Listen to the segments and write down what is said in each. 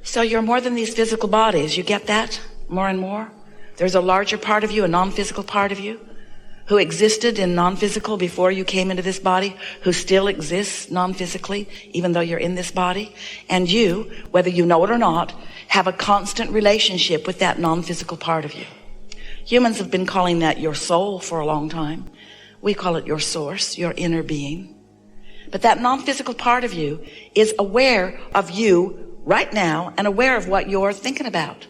So you're more than these physical bodies. You get that more and more? There's a larger part of you, a non-physical part of you, who existed in non-physical before you came into this body, who still exists non-physically, even though you're in this body. And you, whether you know it or not, have a constant relationship with that non-physical part of you. Humans have been calling that your soul for a long time. We call it your source, your inner being. But that non-physical part of you is aware of you right now and aware of what you're thinking about,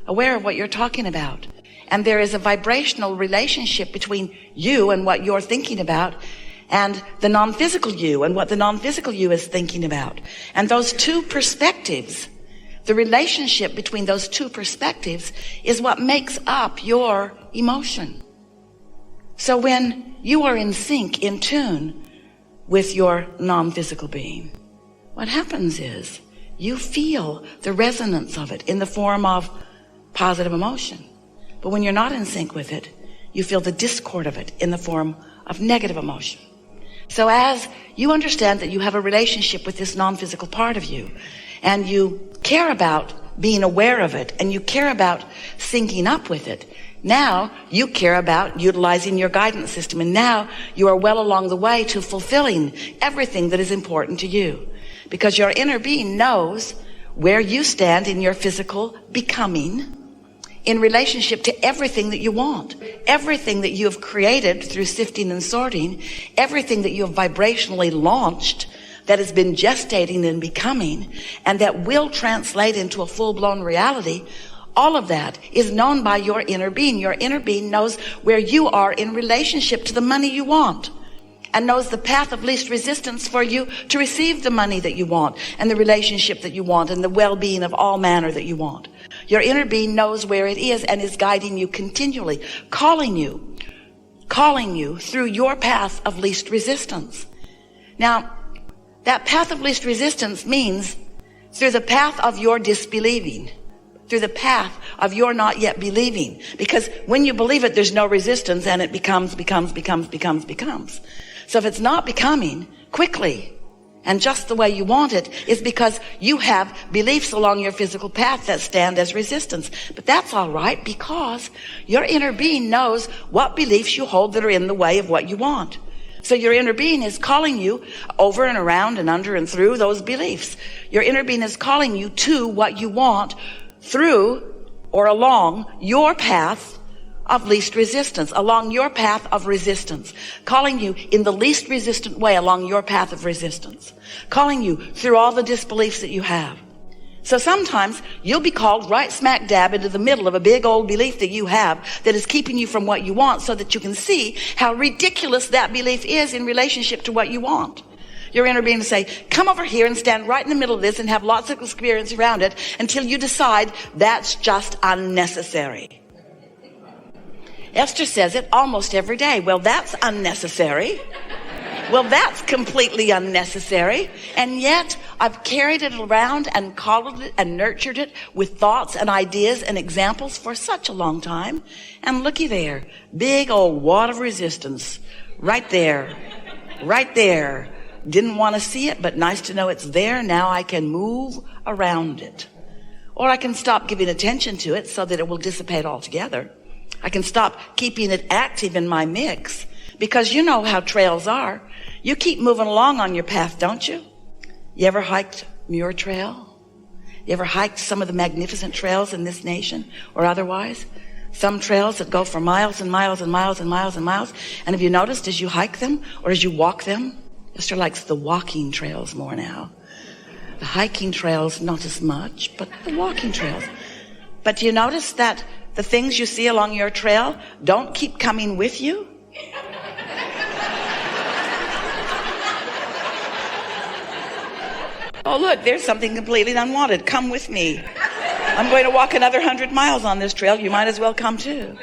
aware of what you're talking about. And there is a vibrational relationship between you and what you're thinking about and the non-physical you and what the non-physical you is thinking about. And those two perspectives, the relationship between those two perspectives is what makes up your emotion. So when you are in sync, in tune with your non-physical being, what happens is you feel the resonance of it in the form of positive emotion. But when you're not in sync with it, you feel the discord of it in the form of negative emotion. So as you understand that you have a relationship with this non-physical part of you, and you care about being aware of it, and you care about syncing up with it, now you care about utilizing your guidance system, and now you are well along the way to fulfilling everything that is important to you. Because your inner being knows where you stand in your physical becoming in relationship to everything that you want, everything that you have created through sifting and sorting, everything that you have vibrationally launched that has been gestating and becoming, and that will translate into a full-blown reality. All of that is known by your inner being. Your inner being knows where you are in relationship to the money you want, and knows the path of least resistance for you to receive the money that you want, and the relationship that you want, and the well-being of all manner that you want. Your inner being knows where it is and is guiding you continually, calling you through your path of least resistance. Now, that path of least resistance means through the path of your disbelieving, through the path of your not yet believing. Because when you believe it, there's no resistance, and it becomes. So if it's not becoming quickly and just the way you want it, is because you have beliefs along your physical path that stand as resistance. But that's all right, because your inner being knows what beliefs you hold that are in the way of what you want. So your inner being is calling you over and around and under and through those beliefs. Your inner being is calling you to what you want through or along your path of least resistance, along your path of resistance, calling you in the least resistant way along your path of resistance, calling you through all the disbeliefs that you have. So sometimes you'll be called right smack dab into the middle of a big old belief that you have that is keeping you from what you want, so that you can see how ridiculous that belief is in relationship to what you want. Your inner being to say, come over here and stand right in the middle of this and have lots of experience around it until you decide that's just unnecessary. Esther says it almost every day. Well, that's unnecessary. Well, that's completely unnecessary. And yet I've carried it around and coddled it and nurtured it with thoughts and ideas and examples for such a long time. And looky there, big old wad of resistance right there, right there. Didn't want to see it, but nice to know it's there. Now I can move around it. Or I can stop giving attention to it so that it will dissipate altogether. I can stop keeping it active in my mix, because you know how trails are. You keep moving along on your path, don't you? You ever hiked Muir Trail? You ever hiked some of the magnificent trails in this nation or otherwise? Some trails that go for miles and miles and miles and miles and miles. And have you noticed as you hike them or as you walk them? Esther likes the walking trails more now. The hiking trails, not as much, but the walking trails. But do you notice that the things you see along your trail don't keep coming with you? Oh, look, there's something completely unwanted. Come with me. I'm going to walk another 100 miles on this trail. You might as well come too.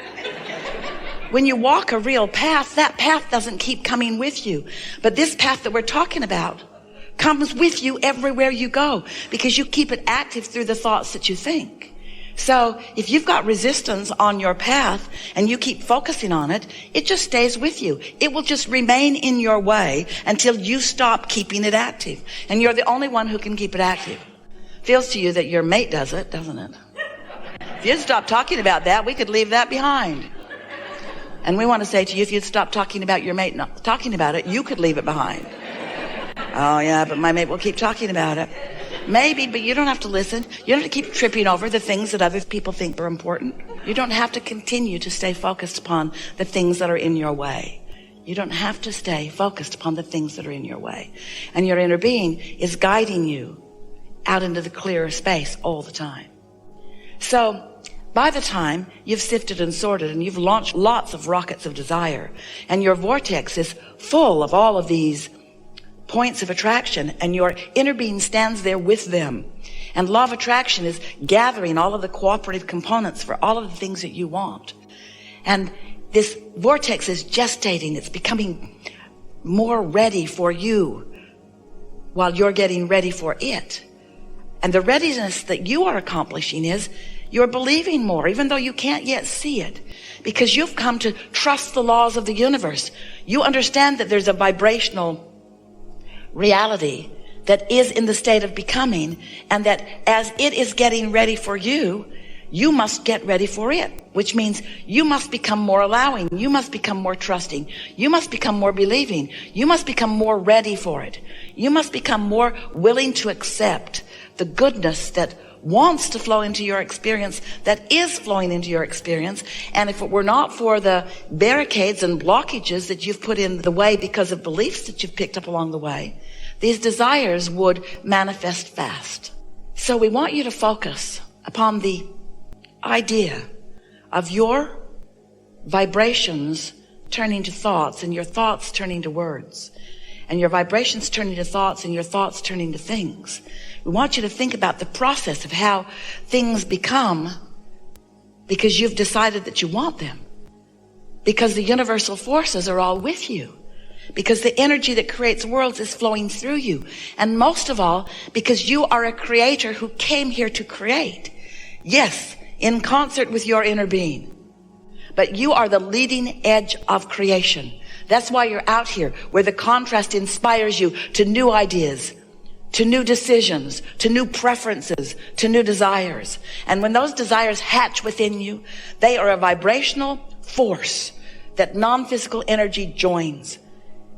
When you walk a real path, that path doesn't keep coming with you. But this path that we're talking about comes with you everywhere you go, because you keep it active through the thoughts that you think. So if you've got resistance on your path and you keep focusing on it, it just stays with you. It will just remain in your way until you stop keeping it active. And you're the only one who can keep it active. Feels to you that your mate does it, doesn't it? If you'd stop talking about that, we could leave that behind. And we want to say to you, if you'd stop talking about your mate not talking about it, you could leave it behind. Oh yeah, but my mate will keep talking about it. Maybe, but you don't have to listen. You don't have to keep tripping over the things that other people think are important. You don't have to continue to stay focused upon the things that are in your way. You don't have to stay focused upon the things that are in your way. And your inner being is guiding you out into the clearer space all the time. So by the time you've sifted and sorted and you've launched lots of rockets of desire, and your vortex is full of all of these points of attraction, and your inner being stands there with them, and law of attraction is gathering all of the cooperative components for all of the things that you want, and this vortex is gestating, it's becoming more ready for you while you're getting ready for it. And the readiness that you are accomplishing is you're believing more, even though you can't yet see it, because you've come to trust the laws of the universe. You understand that there's a vibrational reality that is in the state of becoming, and that as it is getting ready for you, you must get ready for it, which means you must become more allowing, you must become more trusting, you must become more believing, you must become more ready for it, you must become more willing to accept the goodness that wants to flow into your experience, that is flowing into your experience. And if it were not for the barricades and blockages that you've put in the way because of beliefs that you've picked up along the way, these desires would manifest fast. So we want you to focus upon the idea of your vibrations turning to thoughts, and your thoughts turning to words, and your vibrations turning to thoughts, and your thoughts turning to things. We want you to think about the process of how things become because you've decided that you want them, because the universal forces are all with you, because the energy that creates worlds is flowing through you, and most of all, because you are a creator who came here to create. Yes, in concert with your inner being, but you are the leading edge of creation. That's why you're out here, where the contrast inspires you to new ideas, to new decisions, to new preferences, to new desires. And when those desires hatch within you, they are a vibrational force that non-physical energy joins.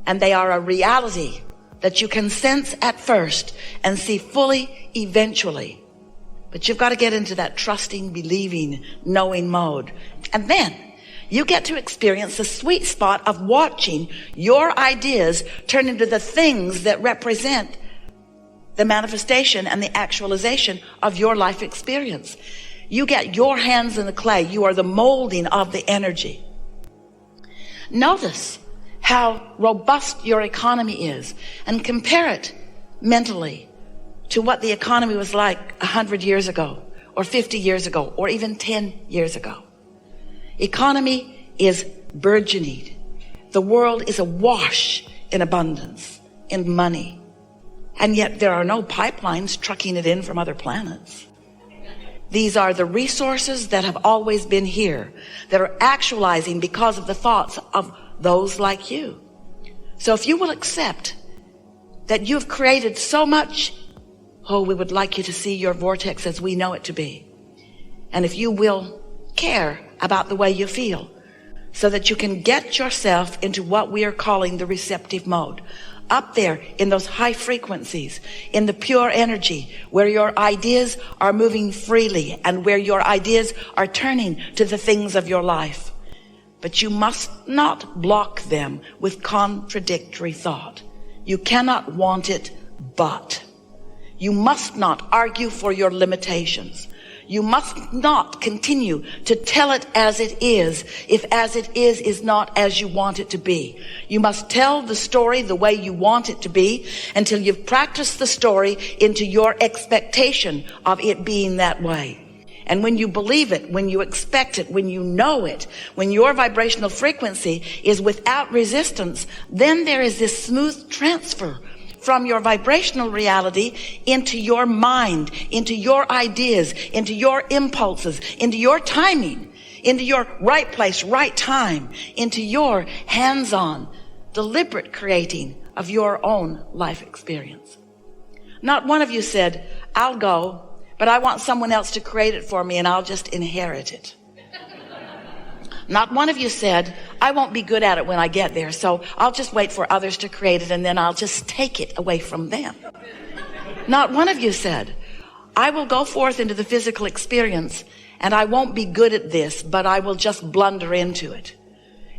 And they are a reality that you can sense at first and see fully eventually. But you've got to get into that trusting, believing, knowing mode. And then you get to experience the sweet spot of watching your ideas turn into the things that represent the manifestation and the actualization of your life experience. You get your hands in the clay. You are the molding of the energy. Notice how robust your economy is, and compare it mentally to what the economy was like 100 years ago, or 50 years ago, or even 10 years ago. Economy is burgeoning. The world is awash in abundance, in money. And yet there are no pipelines trucking it in from other planets. These are the resources that have always been here, that are actualizing because of the thoughts of those like you. So if you will accept that you've created so much, we would like you to see your vortex as we know it to be. And if you will care about the way you feel, so that you can get yourself into what we are calling the receptive mode, up there in those high frequencies, in the pure energy, where your ideas are moving freely and where your ideas are turning to the things of your life. But you must not block them with contradictory thought. You cannot want it, but. You must not argue for your limitations. You must not continue to tell it as it is if as it is not as you want it to be. You must tell the story the way you want it to be until you've practiced the story into your expectation of it being that way. And when you believe it, when you expect it, when you know it, when your vibrational frequency is without resistance, then there is this smooth transfer from your vibrational reality into your mind, into your ideas, into your impulses, into your timing, into your right place, right time, into your hands-on, deliberate creating of your own life experience. Not one of you said, I'll go, but I want someone else to create it for me and I'll just inherit it. Not one of you said, I won't be good at it when I get there, so I'll just wait for others to create it and then I'll just take it away from them. Not one of you said, I will go forth into the physical experience and I won't be good at this, but I will just blunder into it.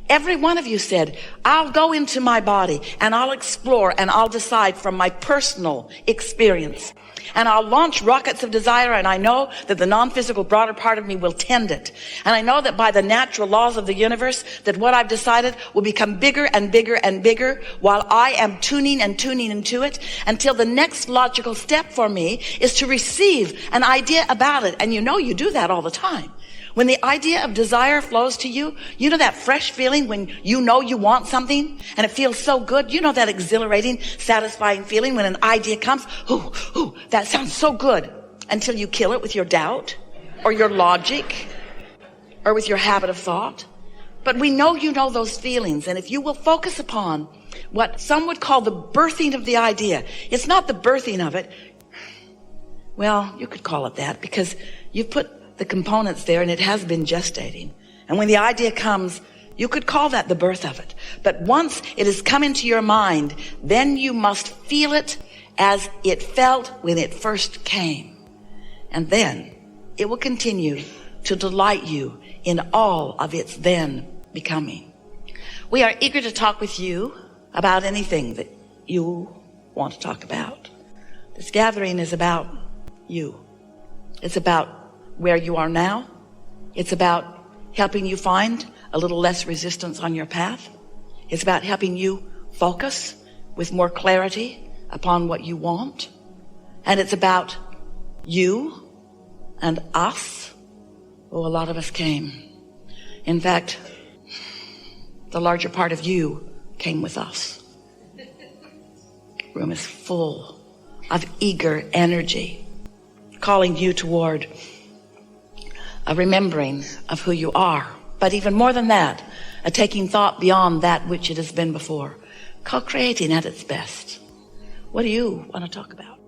Every one of you said, I'll go into my body and I'll explore and I'll decide from my personal experience. And I'll launch rockets of desire, and I know that the non-physical broader part of me will tend it. And I know that by the natural laws of the universe, that what I've decided will become bigger and bigger and bigger while I am tuning into it until the next logical step for me is to receive an idea about it. And you know you do that all the time. When the idea of desire flows to you, you know that fresh feeling when you know you want something and it feels so good. You know that exhilarating, satisfying feeling when an idea comes. Ooh, that sounds so good, until you kill it with your doubt or your logic or with your habit of thought. But we know you know those feelings, and if you will focus upon what some would call the birthing of the idea, it's not the birthing of it. Well, you could call it that because you've put the components there and it has been gestating. And when the idea comes, you could call that the birth of it. But once it has come into your mind, then you must feel it as it felt when it first came. And then it will continue to delight you in all of its then becoming. We are eager to talk with you about anything that you want to talk about. This gathering is about you. It's about where you are now. It's about helping you find a little less resistance on your path. It's about helping you focus with more clarity upon what you want. And it's about you and us. Oh, a lot of us came. In fact, the larger part of you came with us. The room is full of eager energy, calling you toward a remembering of who you are. But even more than that, a taking thought beyond that which it has been before. Co-creating at its best. What do you want to talk about?